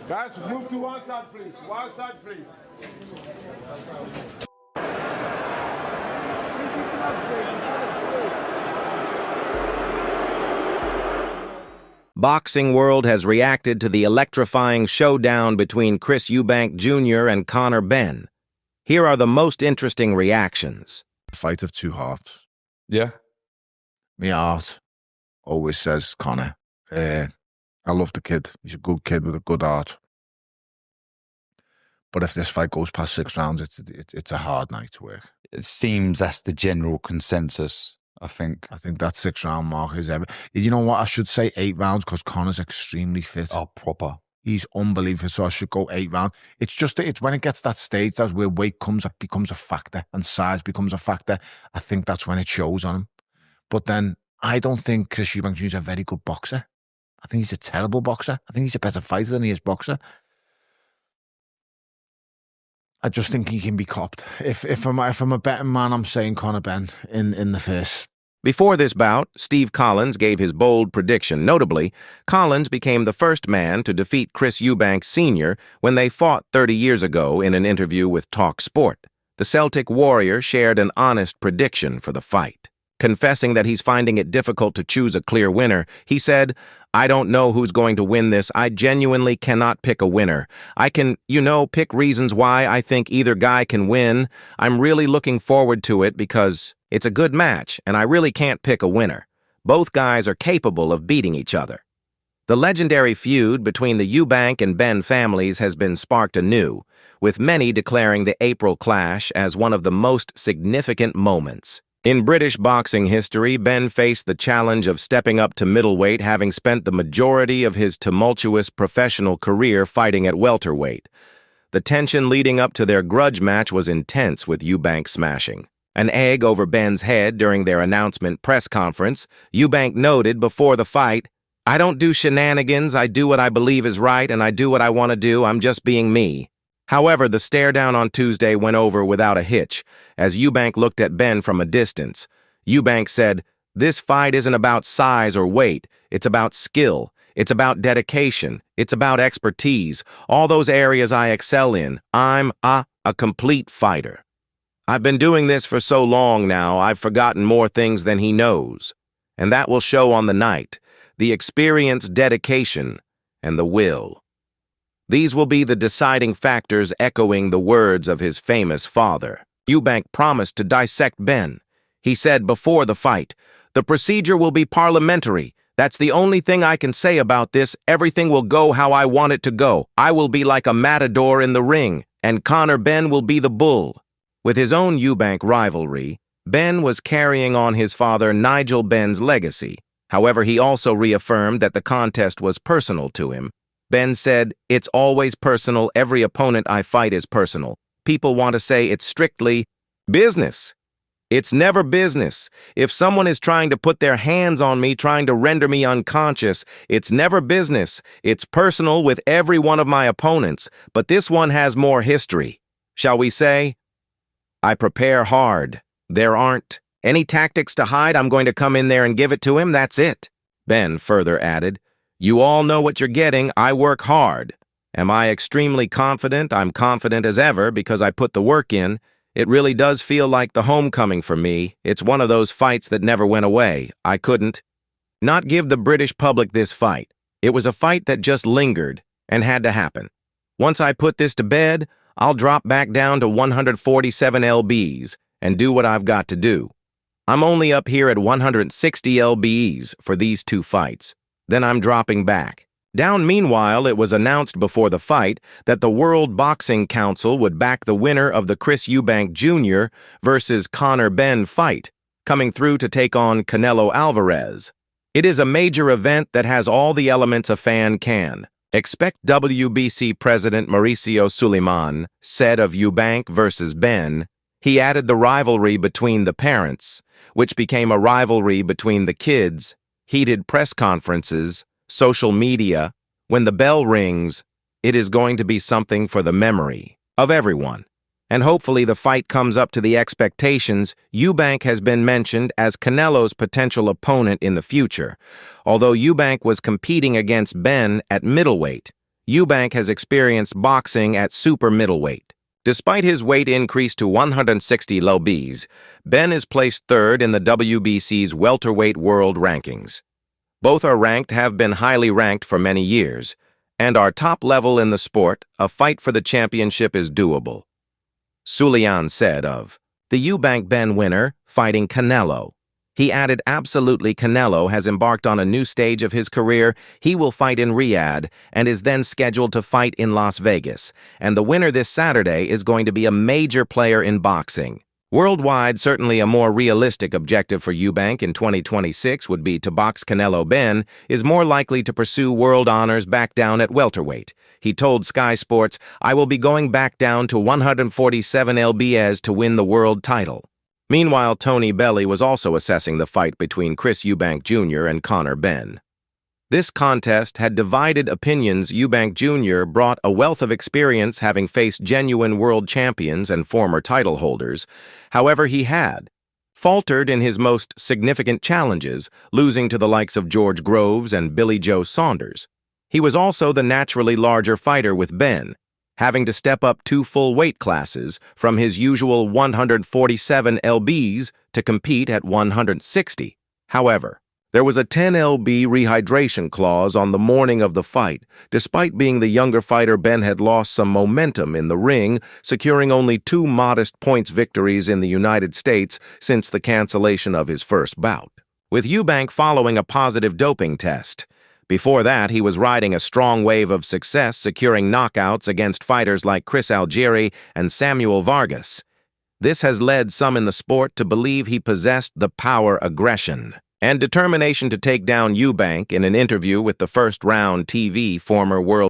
Guys, move to one side, please. One side, please. Boxing world has reacted to the electrifying showdown between Chris Eubank Jr. and Conor Benn. Here are the most interesting reactions. Fight of two hearts. Yeah. My heart always says Conor. I love the kid. He's a good kid with a good heart. But if this fight goes past 6 rounds, it's a hard night to work. It seems that's the general consensus, I think. I think that 6-round mark is ever. You know what? I should say 8 rounds because Conor's extremely fit. Oh, proper. He's unbelievable, so I should go 8 rounds. It's just it's when it gets that stage, that's where weight becomes a factor and size becomes a factor. I think that's when it shows on him. But then I don't think Chris Eubank Jr. is a very good boxer. I think he's a terrible boxer. I think he's a better fighter than he is boxer. I just think he can be copped. If I'm a betting man, I'm saying Conor Benn in the first. Before this bout, Steve Collins gave his bold prediction. Notably, Collins became the first man to defeat Chris Eubank Sr. when they fought 30 years ago in an interview with Talk Sport. The Celtic warrior shared an honest prediction for the fight. Confessing that he's finding it difficult to choose a clear winner, he said, "I don't know who's going to win this. I genuinely cannot pick a winner. I can, pick reasons why I think either guy can win. I'm really looking forward to it because it's a good match, and I really can't pick a winner. Both guys are capable of beating each other." The legendary feud between the Eubank and Benn families has been sparked anew, with many declaring the April clash as one of the most significant moments. In British boxing history, Benn faced the challenge of stepping up to middleweight, having spent the majority of his tumultuous professional career fighting at welterweight. The tension leading up to their grudge match was intense, with Eubank smashing an egg over Benn's head during their announcement press conference. Eubank noted before the fight, "I don't do shenanigans, I do what I believe is right, and I do what I want to do, I'm just being me." However, the stare-down on Tuesday went over without a hitch, as Eubank looked at Benn from a distance. Eubank said, "This fight isn't about size or weight, it's about skill, it's about dedication, it's about expertise, all those areas I excel in. I'm a complete fighter. I've been doing this for so long now, I've forgotten more things than he knows. And that will show on the night, the experience, dedication, and the will. These will be the deciding factors," echoing the words of his famous father. Eubank promised to dissect Benn. He said before the fight, "The procedure will be parliamentary. That's the only thing I can say about this. Everything will go how I want it to go. I will be like a matador in the ring, and Conor Benn will be the bull." With his own Eubank rivalry, Benn was carrying on his father Nigel Benn's legacy. However, he also reaffirmed that the contest was personal to him. Benn said, "It's always personal. Every opponent I fight is personal. People want to say it's strictly business. It's never business. If someone is trying to put their hands on me, trying to render me unconscious, it's never business. It's personal with every one of my opponents, but this one has more history. Shall we say, I prepare hard. There aren't any tactics to hide. I'm going to come in there and give it to him. That's it." Benn further added, "You all know what you're getting. I work hard. Am I extremely confident? I'm confident as ever because I put the work in. It really does feel like the homecoming for me. It's one of those fights that never went away. I couldn't not give the British public this fight. It was a fight that just lingered and had to happen. Once I put this to bed, I'll drop back down to 147 lbs and do what I've got to do. I'm only up here at 160 lbs for these 2 fights. Then I'm dropping back down." Meanwhile, it was announced before the fight that the World Boxing Council would back the winner of the Chris Eubank Jr. versus Conor Benn fight, coming through to take on Canelo Alvarez. It is a major event that has all the elements a fan can expect. WBC President Mauricio Suleiman said of Eubank versus Benn, he added the rivalry between the parents, which became a rivalry between the kids, heated press conferences, social media. When the bell rings, it is going to be something for the memory of everyone. And hopefully the fight comes up to the expectations. Eubank has been mentioned as Canelo's potential opponent in the future. Although Eubank was competing against Benn at middleweight, Eubank has experienced boxing at super middleweight. Despite his weight increase to 160 lbs, Benn is placed third in the WBC's welterweight world rankings. Both have been highly ranked for many years, and are top level in the sport. A fight for the championship is doable. Sullivan said of the Eubank Benn winner fighting Canelo. He added, absolutely, Canelo has embarked on a new stage of his career. He will fight in Riyadh and is then scheduled to fight in Las Vegas. And the winner this Saturday is going to be a major player in boxing. Worldwide, certainly a more realistic objective for Eubank in 2026 would be to box Canelo. Benn is more likely to pursue world honors back down at welterweight. He told Sky Sports, "I will be going back down to 147 lbs to win the world title." Meanwhile, Tony Belly was also assessing the fight between Chris Eubank Jr. and Conor Benn. This contest had divided opinions. Eubank Jr. brought a wealth of experience, having faced genuine world champions and former title holders. However, he had faltered in his most significant challenges, losing to the likes of George Groves and Billy Joe Saunders. He was also the naturally larger fighter with Benn, having to step up 2 full weight classes from his usual 147 lbs to compete at 160. However, there was a 10 lb rehydration clause on the morning of the fight. Despite being the younger fighter, Benn had lost some momentum in the ring, securing only 2 modest points victories in the United States since the cancellation of his first bout, with Eubank following a positive doping test. Before that, he was riding a strong wave of success, securing knockouts against fighters like Chris Algieri and Samuel Vargas. This has led some in the sport to believe he possessed the power, aggression, and determination to take down Eubank. In an interview with the First Round TV, former world